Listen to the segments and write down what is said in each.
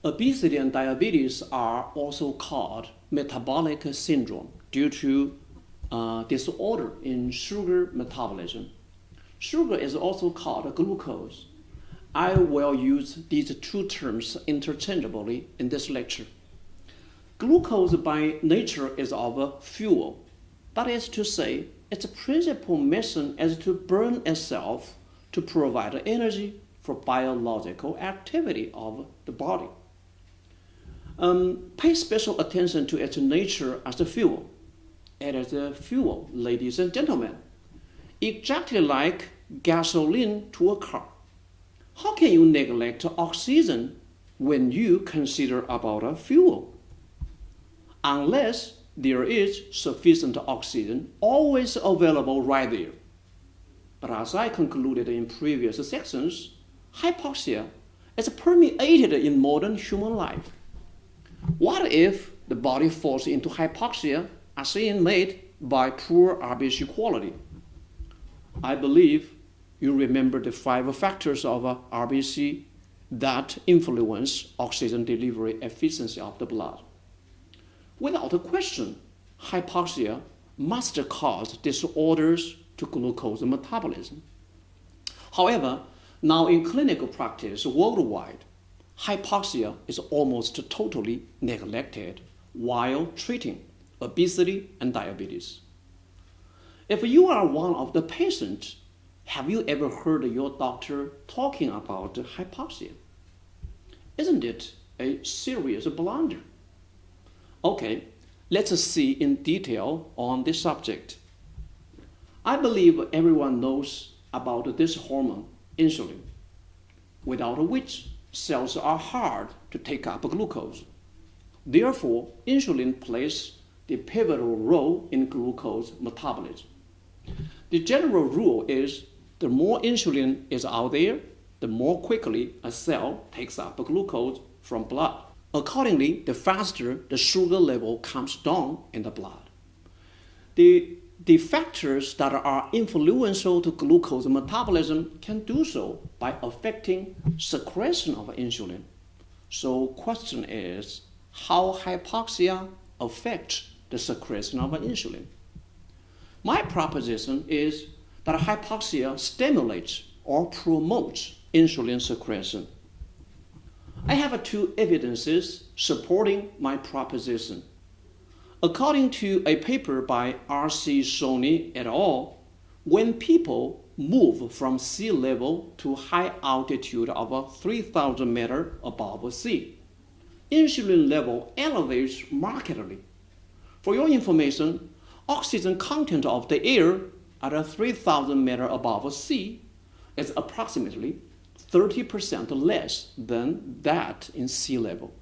Obesity and diabetes are also called metabolic syndrome due to disorder in sugar metabolism. Sugar is also called glucose. I will use these two terms interchangeably in this lecture. Glucose by nature is of fuel. That is to say, its principal mission is to burn itself to provide energy for biological activity of the body. Pay special attention to its nature as a fuel. It is a fuel, ladies and gentlemen, exactly like gasoline to a car. How can you neglect oxygen when you consider about a fuel? Unless there is sufficient oxygen always available right there. But as I concluded in previous sections, hypoxia is permeated in modern human life. What if the body falls into hypoxia as seen made by poor RBC quality? I believe you remember the 5 factors of RBC that influence oxygen delivery efficiency of the blood. Without a question, hypoxia must cause disorders to glucose metabolism. However, now in clinical practice worldwide, hypoxia is almost totally neglected while treating obesity and diabetes. If you are one of the patients, have you ever heard your doctor talking about hypoxia? Isn't it a serious blunder? Okay, let's see in detail on this subject. I believe everyone knows about this hormone, insulin, without which cells are hard to take up glucose. Therefore, insulin plays the pivotal role in glucose metabolism. The general rule is the more insulin is out there, the more quickly a cell takes up glucose from blood. Accordingly, the faster the sugar level comes down in the blood. The factors that are influential to glucose metabolism can do so by affecting secretion of insulin. So question is, how hypoxia affects the secretion of insulin? My proposition is that hypoxia stimulates or promotes insulin secretion. I have 2 evidences supporting my proposition. According to a paper by R.C. Soni et al., when people move from sea level to high altitude of 3,000 meters above sea, insulin level elevates markedly. For your information, oxygen content of the air at 3,000 meters above sea is approximately 30% less than that in sea level.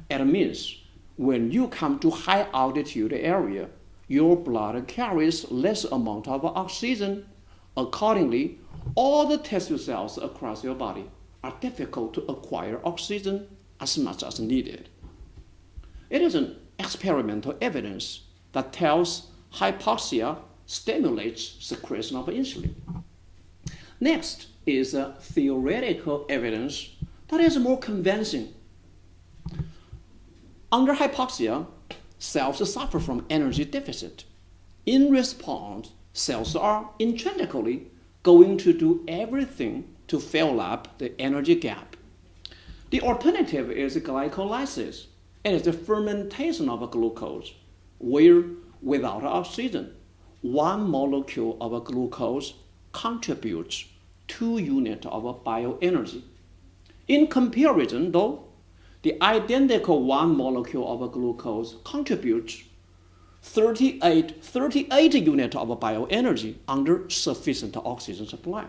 It means when you come to high altitude area, your blood carries less amount of oxygen. Accordingly, all the tissue cells across your body are difficult to acquire oxygen as much as needed. It is an experimental evidence that tells hypoxia stimulates secretion of insulin. Next is a theoretical evidence that is more convincing. Under hypoxia, cells suffer from energy deficit. In response, cells are intrinsically going to do everything to fill up the energy gap. The alternative is glycolysis. It is the fermentation of glucose, where without oxygen, 1 molecule of glucose contributes 2 units of bioenergy. In comparison, though, the identical 1 molecule of glucose contributes 38 units of bioenergy under sufficient oxygen supply.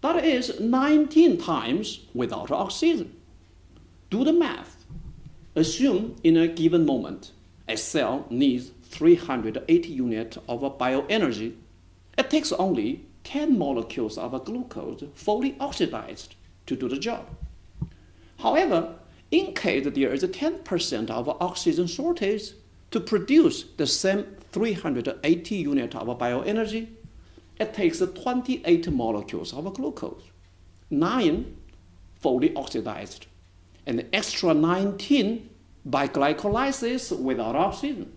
That is 19 times without oxygen. Do the math. Assume in a given moment, a cell needs 380 units of bioenergy. It takes only 10 molecules of glucose fully oxidized to do the job. However, in case there is a 10% of oxygen shortage, to produce the same 380 units of bioenergy, it takes 28 molecules of glucose, 9 fully oxidized, and extra 19 by glycolysis without oxygen.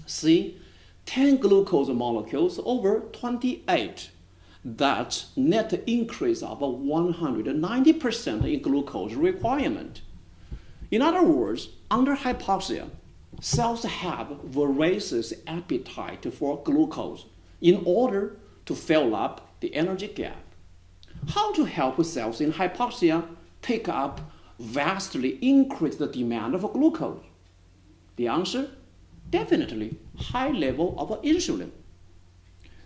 C, 10 glucose molecules over 28. That's net increase of 190% in glucose requirement. In other words, under hypoxia, cells have voracious appetite for glucose in order to fill up the energy gap. How to help cells in hypoxia take up vastly increased demand for glucose? The answer? Definitely high level of insulin.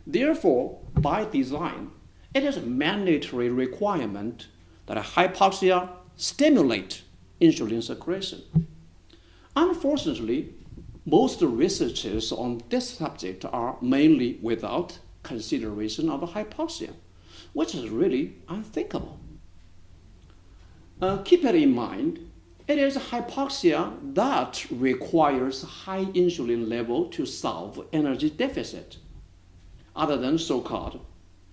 Therefore, by design, it is a mandatory requirement that hypoxia stimulate insulin secretion. Unfortunately, most researches on this subject are mainly without consideration of hypoxia, which is really unthinkable. Keep it in mind, it is hypoxia that requires high insulin level to solve energy deficit, other than so-called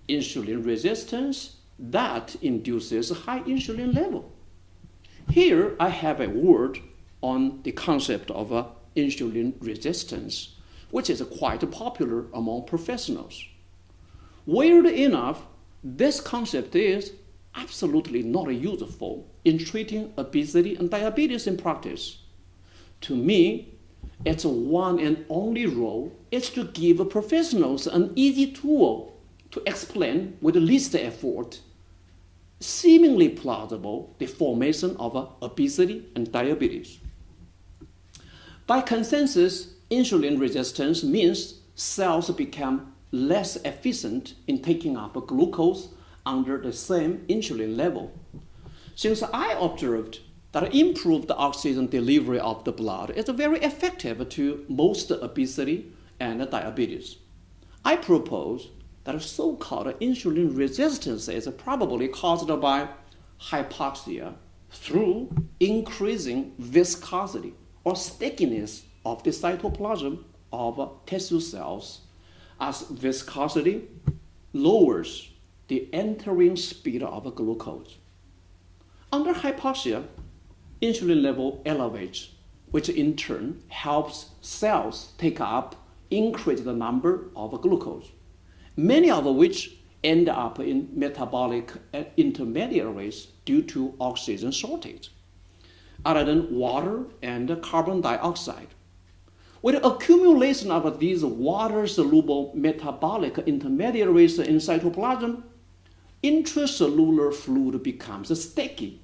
insulin resistance that induces high insulin level. Here I have a word on the concept of insulin resistance, which is quite popular among professionals. Weird enough, this concept is absolutely not useful in treating obesity and diabetes in practice. To me, its one and only role is to give professionals an easy tool to explain with the least effort, seemingly plausible, the formation of obesity and diabetes. By consensus, insulin resistance means cells become less efficient in taking up glucose under the same insulin level. Since I observed that improved oxygen delivery of the blood is very effective to most obesity and diabetes, I propose that so-called insulin resistance is probably caused by hypoxia through increasing viscosity or stickiness of the cytoplasm of tissue cells, as viscosity lowers the entering speed of glucose. Under hypoxia, insulin level elevates, which in turn helps cells take up increased number of glucose, many of which end up in metabolic intermediaries due to oxygen shortage, other than water and carbon dioxide. With the accumulation of these water-soluble metabolic intermediaries in cytoplasm, intracellular fluid becomes sticky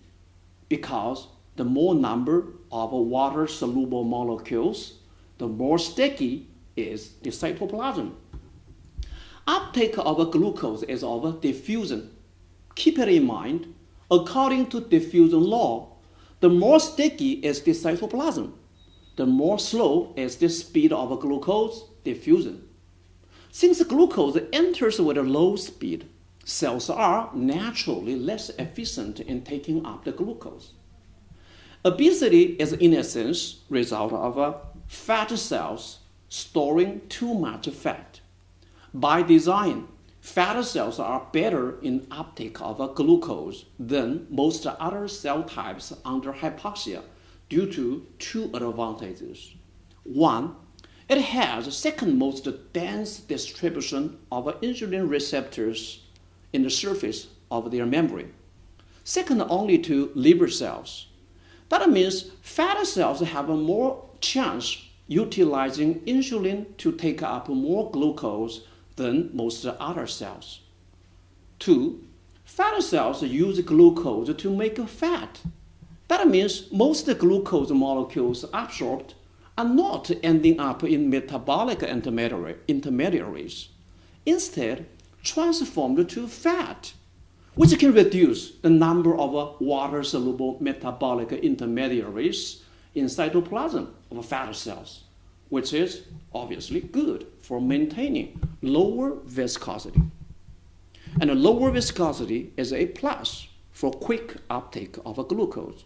because the more number of water-soluble molecules, the more sticky is the cytoplasm. Uptake of glucose is of diffusion. Keep it in mind, according to diffusion law, the more sticky is the cytoplasm, the more slow is the speed of glucose diffusion. Since glucose enters with a low speed, cells are naturally less efficient in taking up the glucose. Obesity is in essence a result of fat cells storing too much fat. By design, fat cells are better in uptake of glucose than most other cell types under hypoxia due to two advantages. One, it has second most dense distribution of insulin receptors in the surface of their membrane, second only to liver cells. That means fat cells have a more chance utilizing insulin to take up more glucose than most other cells. Two, fat cells use glucose to make fat. That means most glucose molecules absorbed are not ending up in metabolic intermediaries, instead transformed to fat, which can reduce the number of water-soluble metabolic intermediaries in cytoplasm of fat cells, which is obviously good for maintaining lower viscosity. And a lower viscosity is a plus for quick uptake of glucose.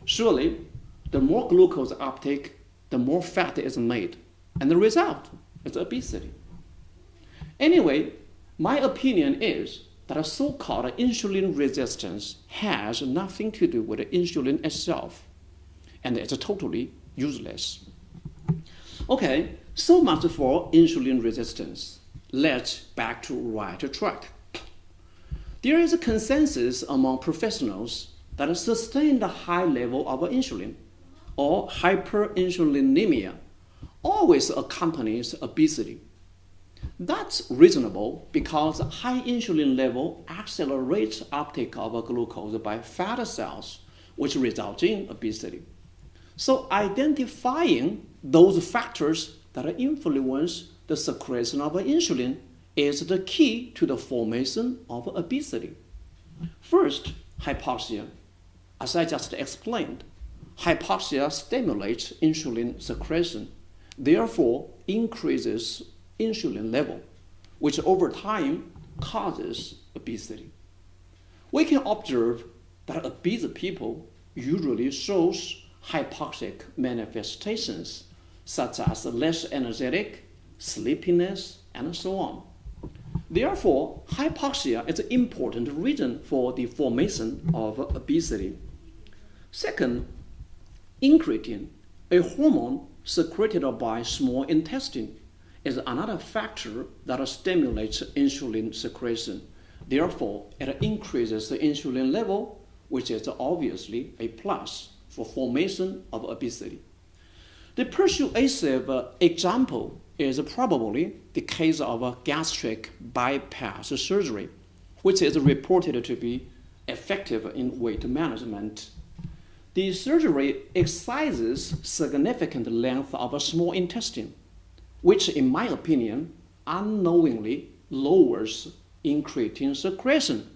Surely, the more glucose uptake, the more fat is made, and the result is obesity. Anyway, my opinion is that so-called insulin resistance has nothing to do with the insulin itself, and it's totally useless. Okay, so much for insulin resistance. Let's back to right track. There is a consensus among professionals that a sustained high level of insulin or hyperinsulinemia always accompanies obesity. That's reasonable because high insulin level accelerates uptake of glucose by fat cells, which results in obesity. So identifying those factors that influence the secretion of insulin is the key to the formation of obesity. First, hypoxia. As I just explained, hypoxia stimulates insulin secretion, therefore increases insulin level, which over time causes obesity. We can observe that obese people usually shows hypoxic manifestations such as less energetic, sleepiness, and so on. Therefore, hypoxia is an important reason for the formation of obesity. Second, incretin, a hormone secreted by small intestine, is another factor that stimulates insulin secretion. Therefore, it increases the insulin level, which is obviously a plus for formation of obesity. The persuasive example is probably the case of a gastric bypass surgery, which is reported to be effective in weight management. The surgery excises significant length of a small intestine, which in my opinion unknowingly lowers incretin secretion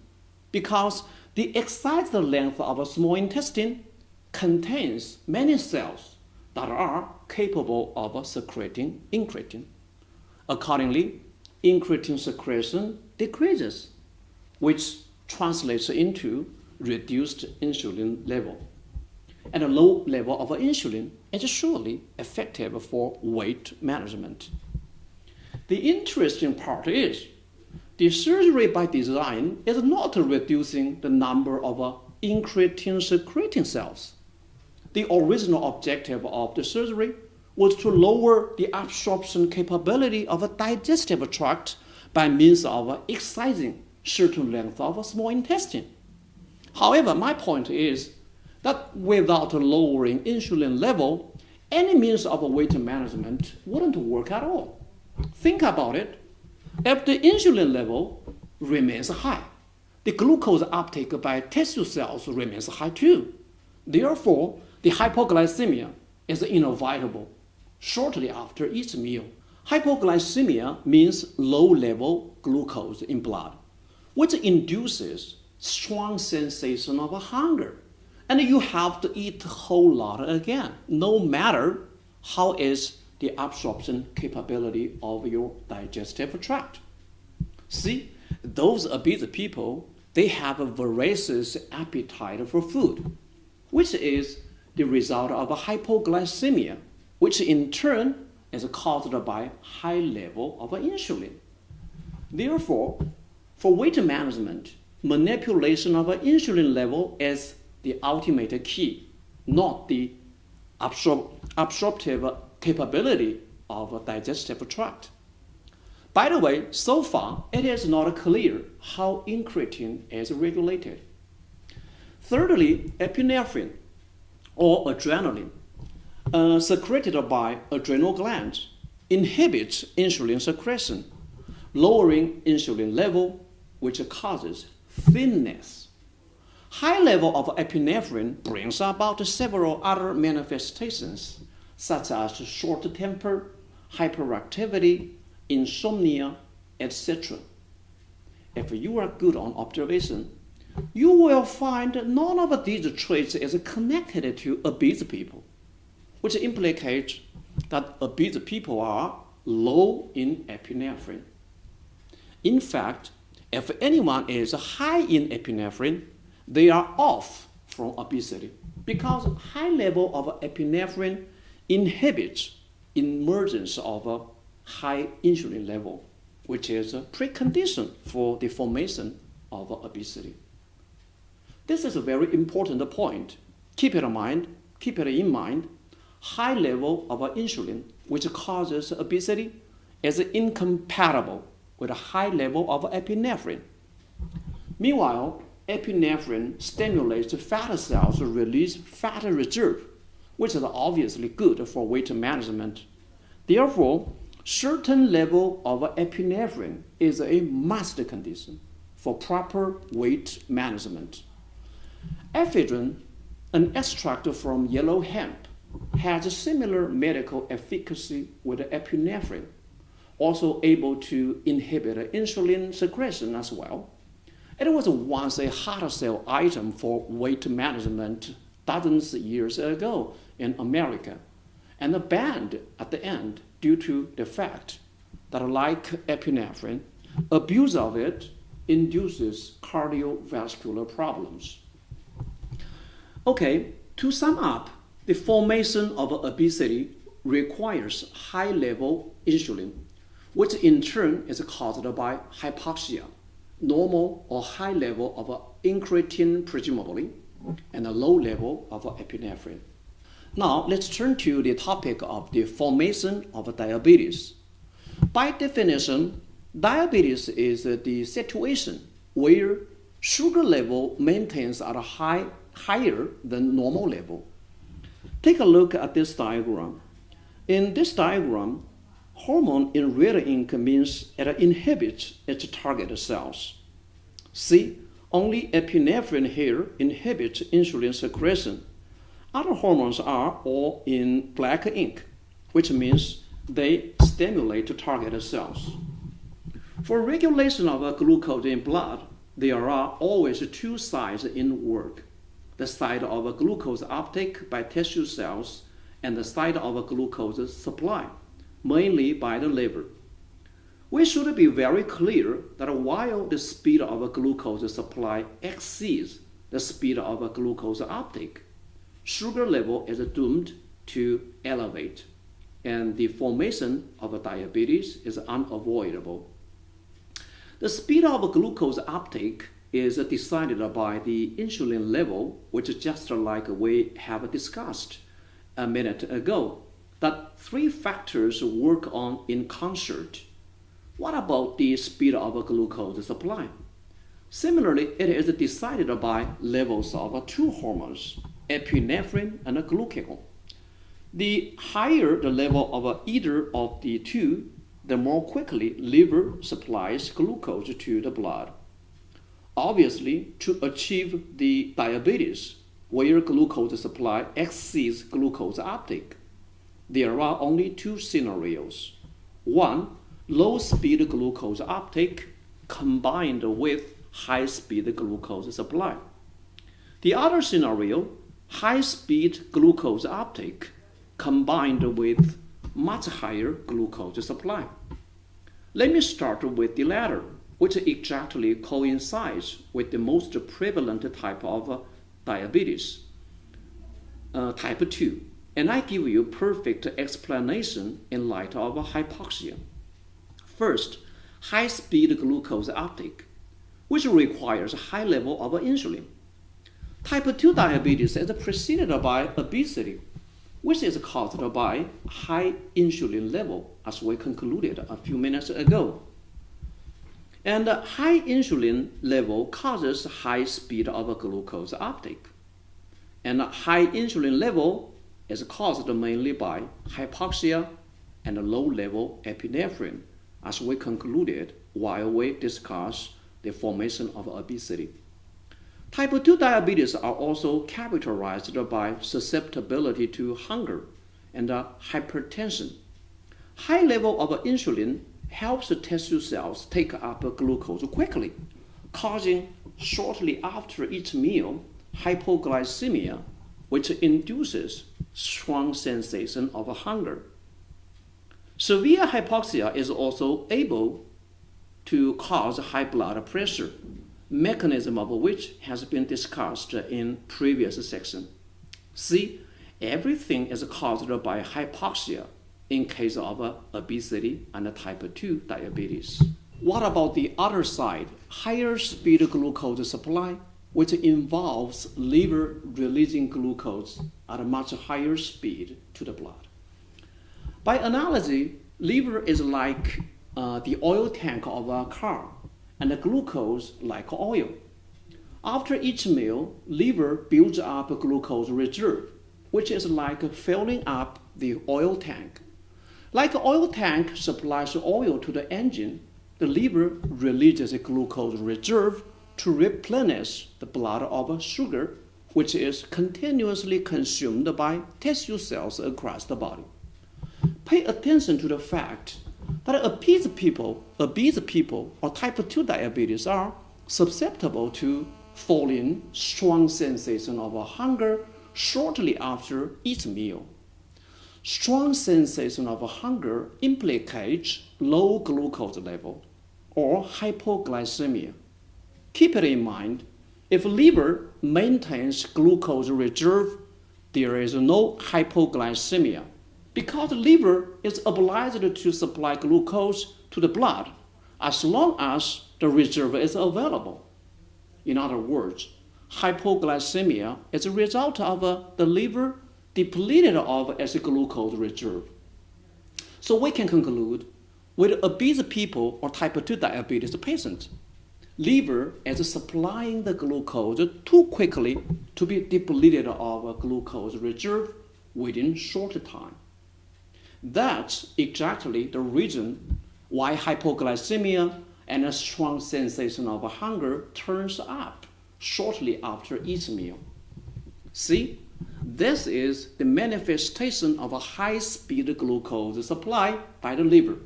because the excised length of a small intestine contains many cells that are capable of secreting incretin. Accordingly, incretin secretion decreases, which translates into reduced insulin level. And a low level of insulin is surely effective for weight management. The interesting part is the surgery by design is not reducing the number of incretin secreting cells. The original objective of the surgery was to lower the absorption capability of a digestive tract by means of excising certain length of a small intestine. However, my point is that without lowering insulin level, any means of weight management wouldn't work at all. Think about it. If the insulin level remains high, the glucose uptake by tissue cells remains high too. Therefore, the hypoglycemia is inevitable shortly after each meal. Hypoglycemia means low-level glucose in blood, which induces strong sensation of hunger. And you have to eat a whole lot again, no matter how is the absorption capability of your digestive tract. See, those obese people, they have a voracious appetite for food, which is the result of a hypoglycemia, which in turn is caused by high level of insulin. Therefore, for weight management, manipulation of insulin level is the ultimate key, not the absorptive capability of a digestive tract. By the way, so far, it is not clear how incretin is regulated. Thirdly, epinephrine, or adrenaline, secreted by adrenal glands, inhibits insulin secretion, lowering insulin level, which causes thinness. High level of epinephrine brings about several other manifestations, such as short temper, hyperactivity, insomnia, etc. If you are good on observation, you will find none of these traits is connected to obese people, which implicates that obese people are low in epinephrine. In fact, if anyone is high in epinephrine, they are off from obesity because high level of epinephrine inhibits emergence of a high insulin level, which is a precondition for the formation of obesity. This is a very important point. Keep it in mind. High level of insulin, which causes obesity, is incompatible with a high level of epinephrine. Meanwhile, epinephrine stimulates fat cells to release fat reserve, which is obviously good for weight management. Therefore, certain level of epinephrine is a must condition for proper weight management. Ephedrine, an extract from yellow hemp, has a similar medical efficacy with epinephrine, also able to inhibit insulin secretion as well. It was once a hard sell item for weight management dozens of years ago in America, and banned at the end due to the fact that, like epinephrine, abuse of it induces cardiovascular problems. Okay, to sum up, the formation of obesity requires high-level insulin, which in turn is caused by hypoxia, normal or high level of incretin presumably, and a low level of epinephrine. Now let's turn to the topic of the formation of diabetes. By definition, diabetes is the situation where sugar level maintains at a higher than normal level. Take a look at this diagram. In this diagram, hormone in red ink means it inhibits its target cells. See, only epinephrine here inhibits insulin secretion. Other hormones are all in black ink, which means they stimulate target cells. For regulation of glucose in blood, there are always two sides in work: the side of glucose uptake by tissue cells and the side of glucose supply, mainly by the liver. We should be very clear that while the speed of glucose supply exceeds the speed of glucose uptake, sugar level is doomed to elevate, and the formation of diabetes is unavoidable. The speed of glucose uptake is decided by the insulin level, which, just like we have discussed a minute ago, that three factors work on in concert. What about the speed of glucose supply? Similarly, it is decided by levels of two hormones, epinephrine and glucagon. The higher the level of either of the two, the more quickly liver supplies glucose to the blood. Obviously, to achieve the diabetes, where glucose supply exceeds glucose uptake, there are only two scenarios. One, low-speed glucose uptake combined with high-speed glucose supply. The other scenario, high-speed glucose uptake combined with much higher glucose supply. Let me start with the latter, which exactly coincides with the most prevalent type of diabetes, type 2. And I give you perfect explanation in light of hypoxia. First, high-speed glucose uptake, which requires a high level of insulin. Type 2 diabetes is preceded by obesity, which is caused by high insulin level, as we concluded a few minutes ago. And high insulin level causes high speed of glucose uptake. And high insulin level is caused mainly by hypoxia and low-level epinephrine, as we concluded while we discussed the formation of obesity. Type 2 diabetes are also characterized by susceptibility to hunger and hypertension. High level of insulin helps the tissue cells take up glucose quickly, causing shortly after each meal hypoglycemia, which induces strong sensation of hunger. Severe hypoxia is also able to cause high blood pressure, mechanism of which has been discussed in previous section. See, everything is caused by hypoxia in case of obesity and type 2 diabetes. What about the other side, higher speed glucose supply, which involves liver releasing glucose at a much higher speed to the blood. By analogy, liver is like the oil tank of a car, and the glucose like oil. After each meal, liver builds up a glucose reserve, which is like filling up the oil tank. Like an oil tank supplies oil to the engine, the liver releases a glucose reserve to replenish the blood of sugar, which is continuously consumed by tissue cells across the body. Pay attention to the fact that obese people or type 2 diabetes are susceptible to falling strong sensation of hunger shortly after each meal. Strong sensation of hunger implicates low glucose level or hypoglycemia. Keep it in mind, if liver maintains glucose reserve, there is no hypoglycemia because the liver is obliged to supply glucose to the blood as long as the reserve is available. In other words, hypoglycemia is a result of the liver depleted of its glucose reserve. So we can conclude with obese people or type 2 diabetes patients, liver is supplying the glucose too quickly to be depleted of a glucose reserve within short time. That's exactly the reason why hypoglycemia and a strong sensation of hunger turns up shortly after each meal. See, this is the manifestation of a high-speed glucose supply by the liver,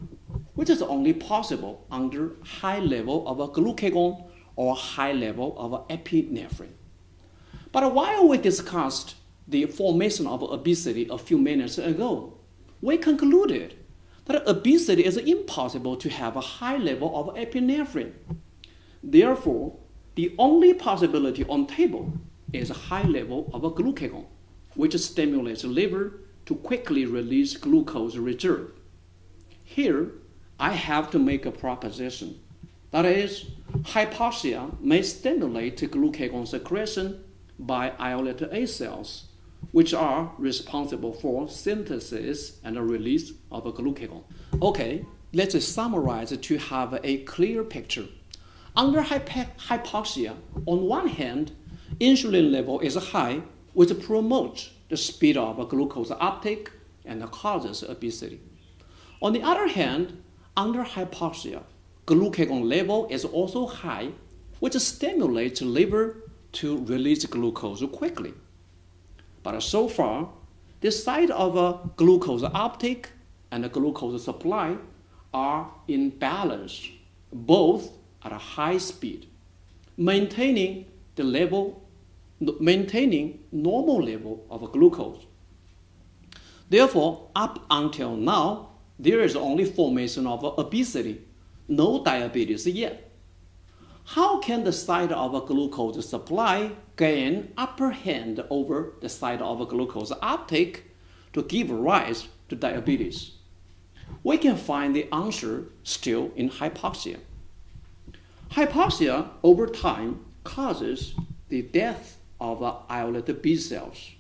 which is only possible under high level of a glucagon or high level of epinephrine. But while we discussed the formation of obesity a few minutes ago, we concluded that obesity is impossible to have a high level of epinephrine. Therefore, the only possibility on table is a high level of a glucagon, which stimulates the liver to quickly release glucose reserve. Here, I have to make a proposition. That is, hypoxia may stimulate glucagon secretion by islet A cells, which are responsible for synthesis and release of glucagon. Okay, let's summarize to have a clear picture. Under hypoxia, on one hand, insulin level is high, which promotes the speed of glucose uptake and causes obesity. On the other hand, under hypoxia, glucagon level is also high, which stimulates the liver to release glucose quickly. But so far, the side of glucose uptake and glucose supply are in balance, both at a high speed, maintaining normal level of glucose. Therefore, up until now, there is only formation of obesity, no diabetes yet. How can the side of glucose supply gain upper hand over the side of glucose uptake to give rise to diabetes? We can find the answer still in hypoxia. Hypoxia over time causes the death of islet B cells,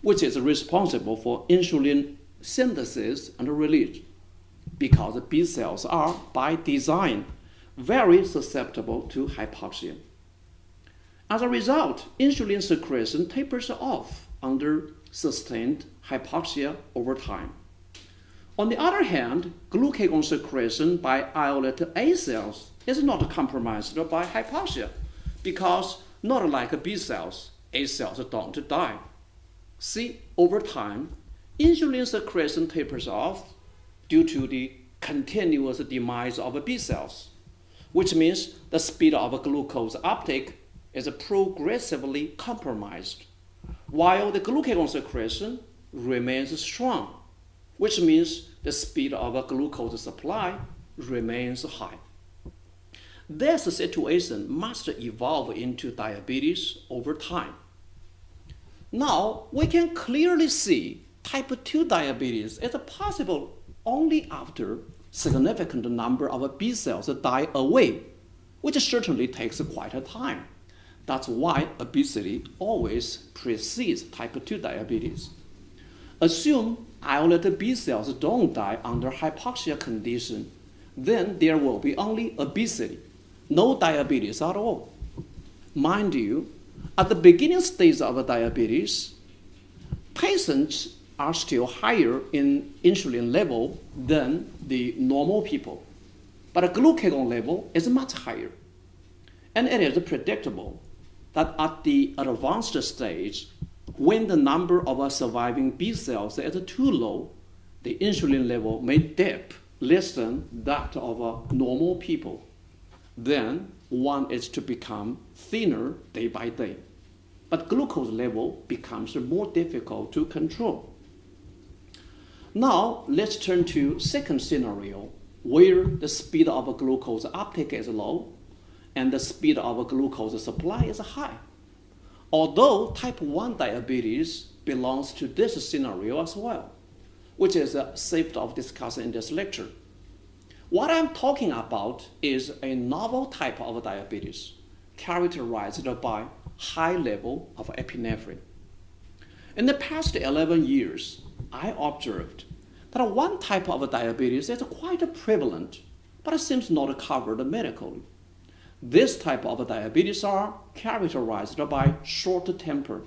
which is responsible for insulin synthesis and release, because B cells are, by design, very susceptible to hypoxia. As a result, insulin secretion tapers off under sustained hypoxia over time. On the other hand, glucagon secretion by islet A cells is not compromised by hypoxia, because not like B cells, A cells don't die. See, over time, insulin secretion tapers off due to the continuous demise of B cells, which means the speed of glucose uptake is progressively compromised, while the glucagon secretion remains strong, which means the speed of glucose supply remains high. This situation must evolve into diabetes over time. Now, we can clearly see type 2 diabetes is possible only after significant number of B cells die away which certainly takes quite a time. That's why obesity always precedes type 2 diabetes. Assume islet B cells don't die under hypoxia condition, then there will be only obesity, no diabetes at all. Mind you, at the beginning stage of diabetes, patients are still higher in insulin level than the normal people, but the glucagon level is much higher. And it is predictable that at the advanced stage, when the number of surviving B cells is too low, the insulin level may dip less than that of normal people. Then one is to become thinner day by day, but glucose level becomes more difficult to control. Now let's turn to second scenario, where the speed of glucose uptake is low and the speed of glucose supply is high. Although type 1 diabetes belongs to this scenario as well, which is saved of discussing in this lecture. What I'm talking about is a novel type of diabetes characterized by high level of epinephrine. In the past 11 years, I observed that one type of diabetes is quite prevalent, but it seems not covered medically. This type of diabetes are characterized by short temper,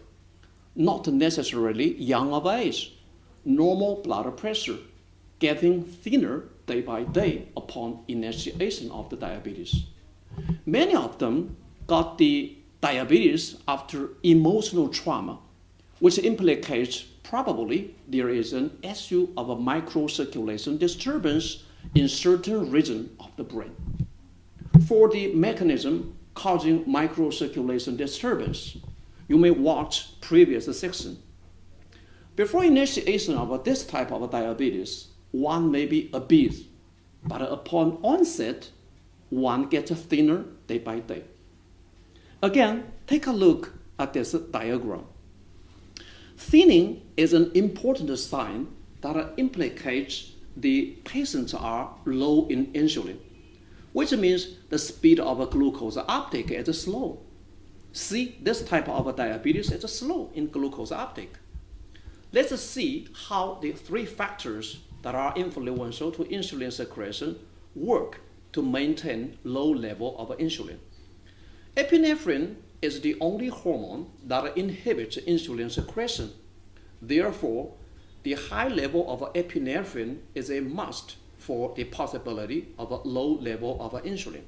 not necessarily young of age, normal blood pressure, getting thinner day by day upon initiation of the diabetes. Many of them got the diabetes after emotional trauma, which implicates probably there is an issue of a microcirculation disturbance in certain region of the brain. For the mechanism causing microcirculation disturbance, you may watch previous section. Before initiation of this type of diabetes, one may be obese, but upon onset, one gets thinner day by day. Again, take a look at this diagram. Thinning is an important sign that implicates the patients are low in insulin, which means the speed of glucose uptake is slow. See, this type of diabetes is slow in glucose uptake. Let's see how the three factors that are influential to insulin secretion work to maintain low level of insulin. Epinephrine is the only hormone that inhibits insulin secretion. Therefore, the high level of epinephrine is a must for the possibility of a low level of insulin.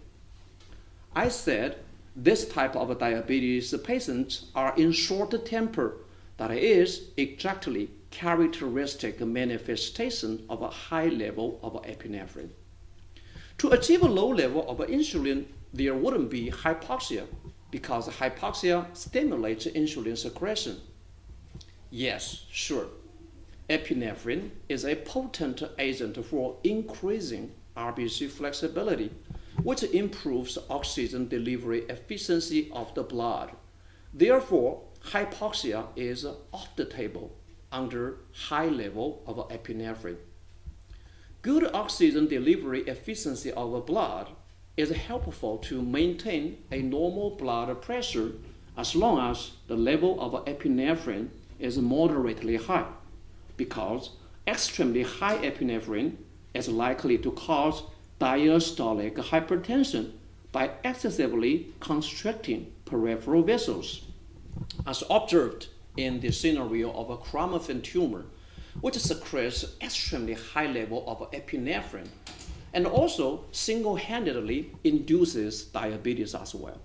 I said this type of diabetes patients are in short temper. That is exactly characteristic manifestation of a high level of epinephrine. To achieve a low level of insulin, there wouldn't be hypoxia, because hypoxia stimulates insulin secretion. Yes, sure, epinephrine is a potent agent for increasing RBC flexibility, which improves oxygen delivery efficiency of the blood. Therefore, hypoxia is off the table under high level of epinephrine. Good oxygen delivery efficiency of blood is helpful to maintain a normal blood pressure as long as the level of epinephrine is moderately high, because extremely high epinephrine is likely to cause diastolic hypertension by excessively constricting peripheral vessels, as observed in the scenario of a chromatin tumor, which secretes extremely high level of epinephrine and also single-handedly induces diabetes as well.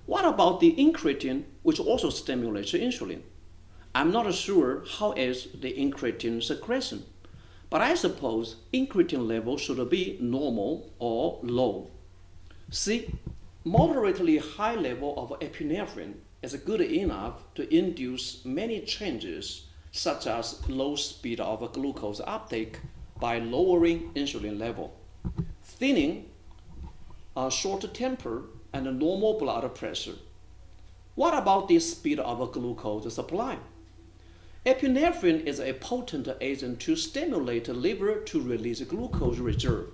What about the incretin, which also stimulates insulin? I'm not sure how is the incretin secretion, but I suppose incretin level should be normal or low. See, moderately high level of epinephrine is good enough to induce many changes, such as low speed of glucose uptake by lowering insulin level, thinning, short temper, and normal blood pressure. What about the speed of glucose supply? Epinephrine is a potent agent to stimulate the liver to release glucose reserve.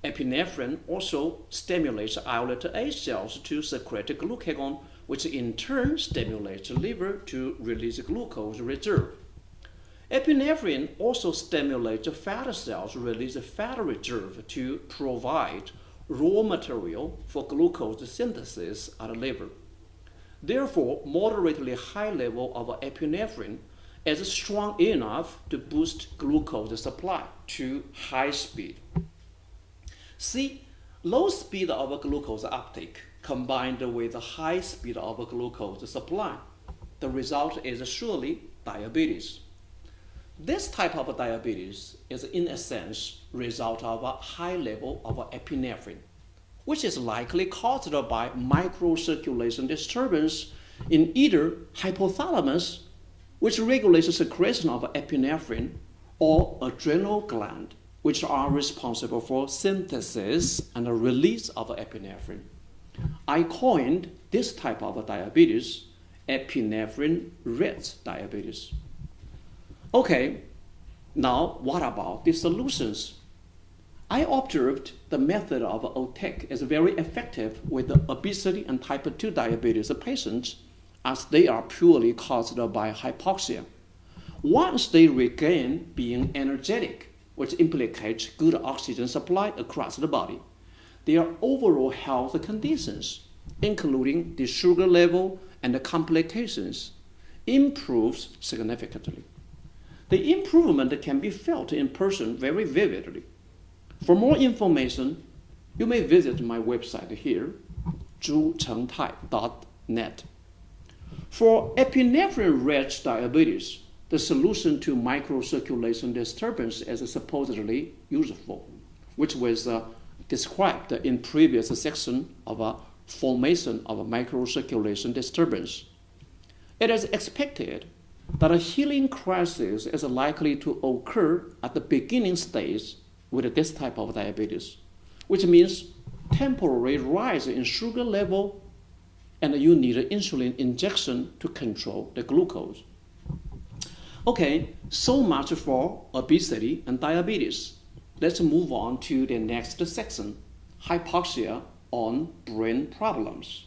Epinephrine also stimulates islet A cells to secrete glucagon, which in turn stimulates the liver to release glucose reserve. Epinephrine also stimulates fat cells to release fat reserve to provide raw material for glucose synthesis at the liver. Therefore, moderately high level of epinephrine is strong enough to boost glucose supply to high speed. See, low speed of glucose uptake combined with high speed of glucose supply. The result is surely diabetes. This type of diabetes is in a sense result of a high level of epinephrine, which is likely caused by microcirculation disturbance in either hypothalamus, which regulates the secretion of epinephrine, or adrenal gland, which are responsible for synthesis and release of epinephrine. I coined this type of diabetes epinephrine-rich diabetes. Okay, now what about the solutions? I observed the method of OTEC is very effective with obesity and type 2 diabetes patients, as they are purely caused by hypoxia. Once they regain being energetic, which implicates good oxygen supply across the body, their overall health conditions, including the sugar level and the complications, improves significantly. The improvement can be felt in person very vividly. For more information, you may visit my website here, zhuchengtai.net. For epinephrine-rich diabetes, the solution to microcirculation disturbance is supposedly useful, which was described in previous section of formation of microcirculation disturbance. It is expected that a healing crisis is likely to occur at the beginning stage with this type of diabetes, which means temporary rise in sugar level, and you need an insulin injection to control the glucose. Okay, so much for obesity and diabetes. Let's move on to the next section, hypoxia on brain problems.